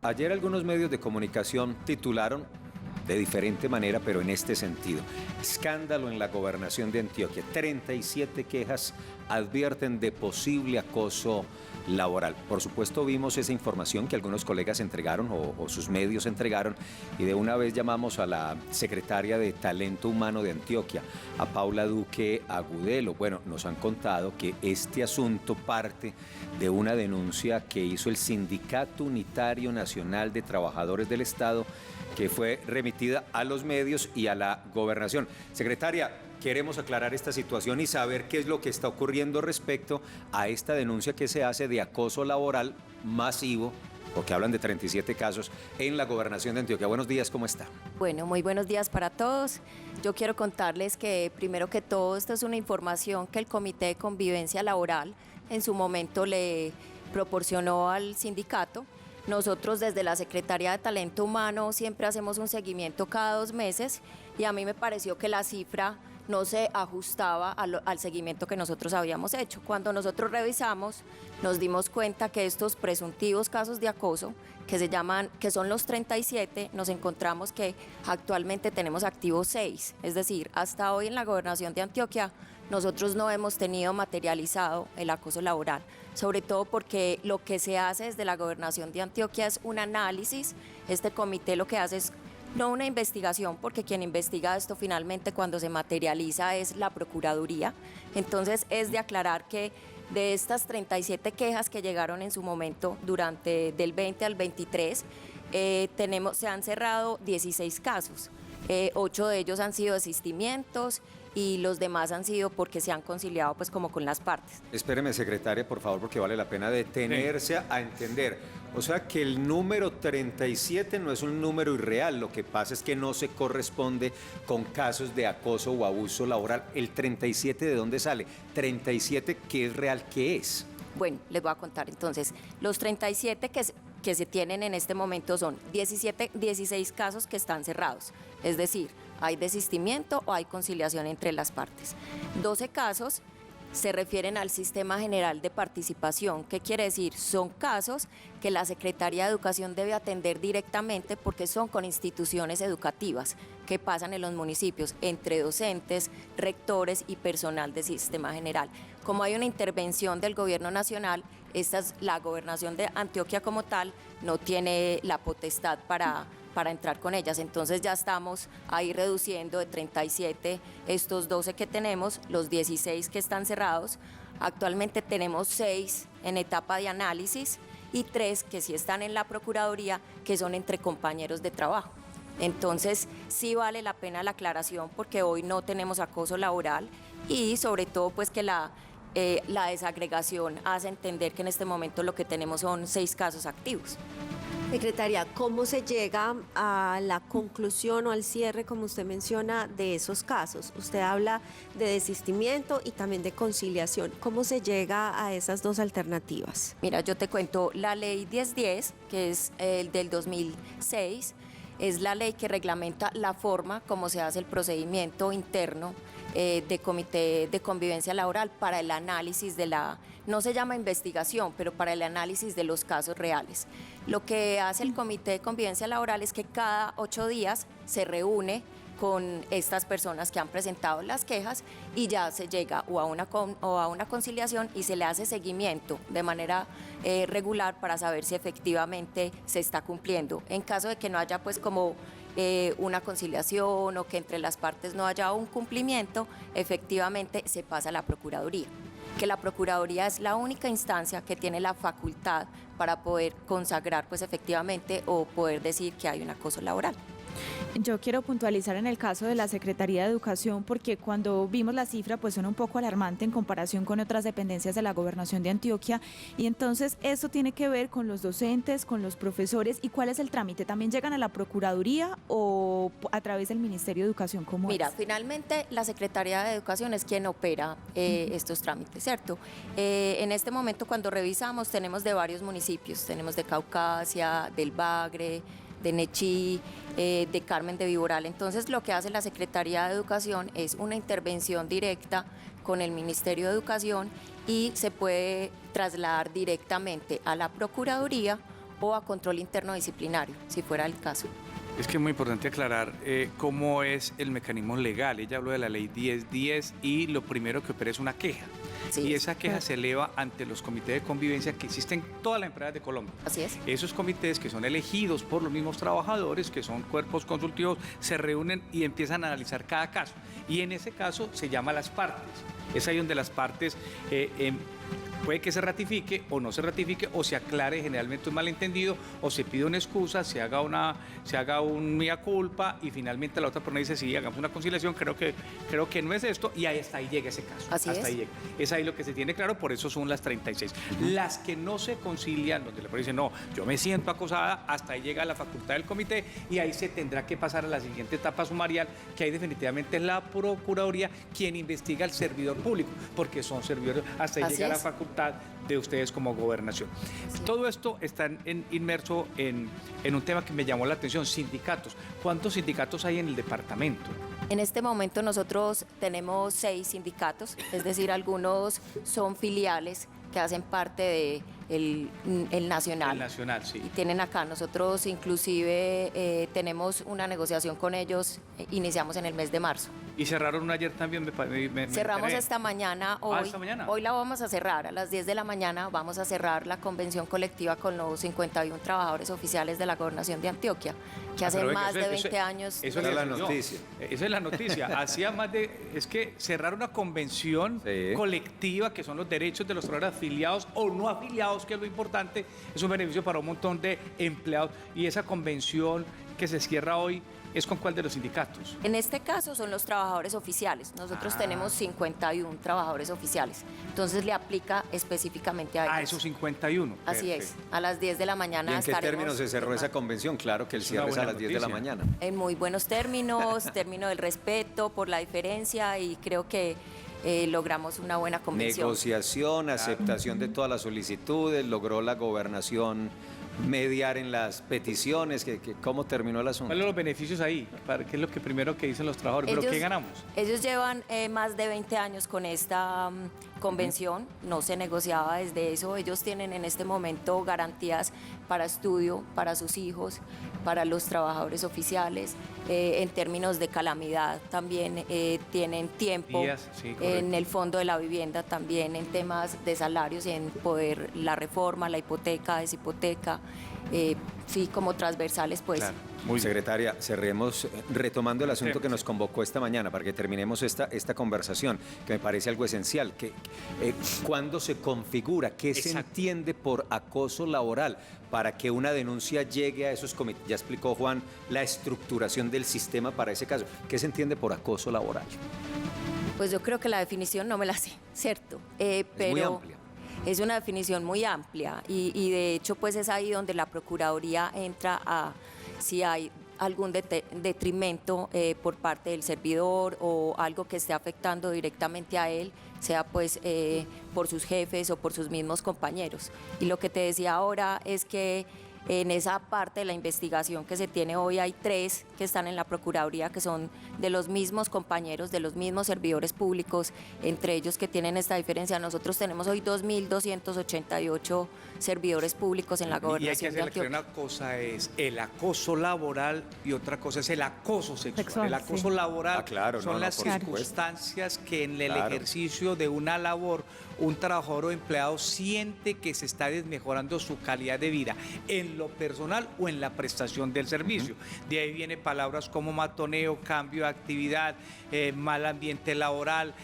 Ayer algunos medios de comunicación titularon de diferente manera, pero en este sentido: escándalo en la gobernación de Antioquia. 37 quejas advierten de posible acoso laboral. Por supuesto, vimos esa información que algunos colegas entregaron o sus medios entregaron, y de una vez llamamos a la secretaria de Talento Humano de Antioquia, a Paula Duque Agudelo. Bueno, nos han contado que este asunto parte de una denuncia que hizo el Sindicato Unitario Nacional de Trabajadores del Estado, que fue remitida a los medios y a la gobernación. Secretaria, queremos aclarar esta situación y saber qué es lo que está ocurriendo respecto a esta denuncia que se hace de acoso laboral masivo, porque hablan de 37 casos en la gobernación de Antioquia. Buenos días, ¿cómo está? Bueno, muy buenos días para todos. Yo quiero contarles que, primero que todo, esta es una información que el Comité de Convivencia Laboral en su momento le proporcionó al sindicato. Nosotros desde la Secretaría de Talento Humano siempre hacemos un seguimiento cada 2 meses, y a mí me pareció que la cifra no se ajustaba al seguimiento que nosotros habíamos hecho. Cuando nosotros revisamos, nos dimos cuenta que estos presuntivos casos de acoso, que son los 37, nos encontramos que actualmente tenemos activos 6. Es decir, hasta hoy en la gobernación de Antioquia nosotros no hemos tenido materializado el acoso laboral, sobre todo porque lo que se hace desde la gobernación de Antioquia es un análisis. Este comité lo que hace es no una investigación, porque quien investiga esto finalmente cuando se materializa es la Procuraduría. Entonces es de aclarar que de estas 37 quejas que llegaron en su momento durante del 20 al 23, se han cerrado 16 casos. 8 de ellos han sido desistimientos y los demás han sido porque se han conciliado pues como con las partes. Espéreme, secretaria, por favor, porque vale la pena detenerse a entender. O sea que el número 37 no es un número irreal, lo que pasa es que no se corresponde con casos de acoso o abuso laboral. ¿El 37 de dónde sale? 37, ¿qué es real? ¿Qué es? Bueno, les voy a contar entonces. Los 37 que se tienen en este momento son 16 casos que están cerrados, es decir, hay desistimiento o hay conciliación entre las partes. 12 casos se refieren al Sistema General de Participación. ¿Qué quiere decir? Son casos que la Secretaría de Educación debe atender directamente porque son con instituciones educativas que pasan en los municipios, entre docentes, rectores y personal de Sistema General. Como hay una intervención del Gobierno Nacional, la gobernación de Antioquia como tal no tiene la potestad para entrar con ellas. Entonces ya estamos ahí reduciendo de 37 estos 12 que tenemos, los 16 que están cerrados. Actualmente tenemos 6 en etapa de análisis y 3 que sí están en la Procuraduría, que son entre compañeros de trabajo. Entonces sí vale la pena la aclaración, porque hoy no tenemos acoso laboral, y sobre todo pues que la desagregación hace entender que en este momento lo que tenemos son 6 casos activos. Secretaria, ¿cómo se llega a la conclusión o al cierre, como usted menciona, de esos casos? Usted habla de desistimiento y también de conciliación. ¿Cómo se llega a esas dos alternativas? Mira, yo te cuento, la ley 1010, que es el del 2006, es la ley que reglamenta la forma como se hace el procedimiento interno de Comité de Convivencia Laboral para el análisis no se llama investigación, pero para el análisis de los casos reales. Lo que hace el Comité de Convivencia Laboral es que cada 8 días se reúne con estas personas que han presentado las quejas y ya se llega o a una conciliación y se le hace seguimiento de manera regular para saber si efectivamente se está cumpliendo. En caso de que no haya pues como una conciliación o que entre las partes no haya un cumplimiento, efectivamente se pasa a la Procuraduría, que la Procuraduría es la única instancia que tiene la facultad para poder consagrar pues efectivamente o poder decir que hay un acoso laboral. Yo quiero puntualizar en el caso de la Secretaría de Educación, porque cuando vimos la cifra pues son un poco alarmante en comparación con otras dependencias de la Gobernación de Antioquia, y entonces eso tiene que ver con los docentes, con los profesores. ¿Y cuál es el trámite? ¿También llegan a la Procuraduría o a través del Ministerio de Educación? ¿Cómo Mira, es? finalmente la Secretaría de Educación es quien opera estos trámites, ¿cierto? En este momento, cuando revisamos, tenemos de varios municipios, tenemos de Caucasia, del Bagre, de Nechí, de Carmen de Viboral. Entonces lo que hace la Secretaría de Educación es una intervención directa con el Ministerio de Educación y se puede trasladar directamente a la Procuraduría o a control interno disciplinario, si fuera el caso. Es que es muy importante aclarar cómo es el mecanismo legal. Ella habló de la ley 1010 y lo primero que opera es una queja. Sí. Y esa queja se eleva ante los comités de convivencia que existen en todas las empresas de Colombia. Así es. Esos comités que son elegidos por los mismos trabajadores, que son cuerpos consultivos, se reúnen y empiezan a analizar cada caso. Y en ese caso se llama a las partes. Es ahí donde las partes puede que se ratifique o no se ratifique o se aclare generalmente un malentendido o se pide una excusa, se haga un mea culpa y finalmente la otra persona dice sí, hagamos una conciliación, creo que no es esto y hasta ahí llega ese caso. Así hasta es. ahí llega. Es ahí lo que se tiene claro, por eso son las 36. Las que no se concilian, donde le dice no, yo me siento acosada, hasta ahí llega la facultad del comité y ahí se tendrá que pasar a la siguiente etapa sumarial, que ahí definitivamente es la Procuraduría quien investiga al servidor público, porque son servidores, hasta ahí Así llega la es. facultad de ustedes como gobernación. Todo esto está inmerso en un tema que me llamó la atención, sindicatos. ¿Cuántos sindicatos hay en el departamento? En este momento nosotros tenemos 6 sindicatos, es decir, algunos son filiales que hacen parte de el nacional. El nacional, sí. Y tienen acá, nosotros inclusive tenemos una negociación con ellos, iniciamos en el mes de marzo. Y cerraron ayer también, Cerramos enteré. esta mañana, hoy, esta mañana. hoy la vamos a cerrar, a las 10 de la mañana vamos a cerrar la convención colectiva con los 51 trabajadores oficiales de la Gobernación de Antioquia, que hace Pero venga, más de 20 años. Eso Esa es la no, noticia. Esa es la noticia. Es que cerrar una convención Sí. colectiva, que son los derechos de los trabajadores afiliados o no afiliados, que es lo importante, es un beneficio para un montón de empleados. Y esa convención que se cierra hoy, ¿es con cuál de los sindicatos? En este caso son los trabajadores oficiales. Nosotros tenemos 51 trabajadores oficiales. Entonces le aplica específicamente a ellos. Ah, esos 51. Así es. Perfecto. A las 10 de la ¿Y mañana en qué estaremos términos se cerró esa convención? Claro que el Es una cierre es a buena las 10 de la noticia. mañana. en muy buenos términos, término del respeto, por la diferencia y creo que logramos una buena convención. Negociación, aceptación de todas las solicitudes, logró la gobernación mediar en las peticiones, ¿cómo terminó el asunto? ¿Cuáles son los beneficios ahí? ¿Qué es lo que primero que dicen los trabajadores? ¿Pero qué ganamos? Ellos llevan más de 20 años con esta convención, no se negociaba desde eso. Ellos tienen en este momento garantías para estudio, para sus hijos, para los trabajadores oficiales. En términos de calamidad también tienen tiempo Días, sí, correcto. en el fondo de la vivienda, también en temas de salarios, en poder la reforma, la hipoteca, deshipoteca, sí, como transversales, pues. Claro. Muy bien. Secretaria, cerremos retomando el asunto que Sí. nos convocó esta mañana para que terminemos esta conversación, que me parece algo esencial. ¿Cuándo se configura? ¿Qué se Exacto. entiende por acoso laboral para que una denuncia llegue a esos comités? Ya explicó Juan la estructuración del sistema para ese caso. ¿Qué se entiende por acoso laboral? Pues yo creo que la definición no me la sé, ¿cierto? Pero muy amplia. Es una definición muy amplia y de hecho pues es ahí donde la Procuraduría entra a si hay algún detrimento por parte del servidor o algo que esté afectando directamente a él, sea pues por sus jefes o por sus mismos compañeros. Y lo que te decía ahora es que en esa parte de la investigación que se tiene hoy hay 3 que están en la Procuraduría que son de los mismos compañeros, de los mismos servidores públicos, entre ellos que tienen esta diferencia. Nosotros tenemos hoy 2.288 servidores públicos en la Y hay que Gobernación de hacer que Antioquia. una cosa es el acoso laboral y otra cosa es el acoso sexual. Sexual, El acoso sí. laboral Claro, son no, las por supuesto. circunstancias que en el Claro. ejercicio de una labor un trabajador o empleado siente que se está desmejorando su calidad de vida en lo personal o en la prestación del servicio. De ahí vienen palabras como matoneo, cambio de actividad, mal ambiente laboral,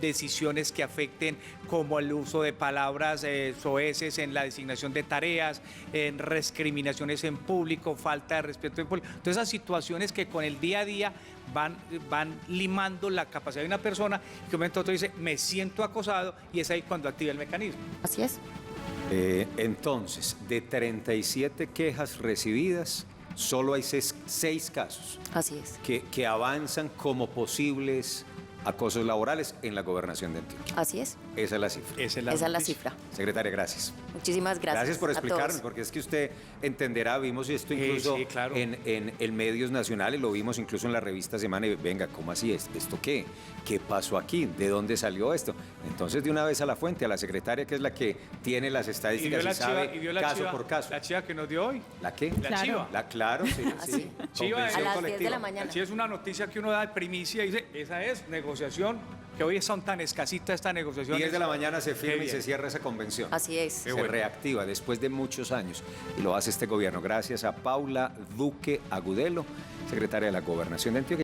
decisiones que afecten como el uso de palabras soeces en la designación de tareas, en discriminaciones en público, falta de respeto en público. Entonces esas situaciones que con el día a día van limando la capacidad de una persona y que un momento a otro dice, me siento acosado y es ahí cuando activa el mecanismo. Así es. Entonces, de 37 quejas recibidas, solo hay 6 casos Así es. que avanzan como posibles acosos laborales en la gobernación de Antioquia. Así es, Esa es la cifra. Esa es esa es la noticia. cifra. Secretaria, gracias. Muchísimas gracias. Gracias por a explicarnos, todos. porque es que usted entenderá, vimos esto incluso sí, claro. en medios nacionales, lo vimos incluso en la revista Semana, y venga, ¿cómo así? ¿Esto qué? ¿Qué pasó aquí? ¿De dónde salió esto? Entonces, de una vez a la fuente, a la secretaria, que es la que tiene las Y estadísticas vio y, sabe la caso chiva, por caso. la chiva que nos dio hoy. ¿La qué? La Claro. chiva. Claro, sí, Ah, sí. sí. Chiva, Convención a las 10 de colectiva. la mañana. Sí, es una noticia que uno da de primicia y dice, esa es negociación, que hoy son tan escasitas esta negociación. 10 de la mañana se Qué firma y bien. se cierra esa convención. Así es. Se bueno. reactiva después de muchos años y lo hace este gobierno gracias a Paula Duque Agudelo, secretaria de la Gobernación de Antioquia.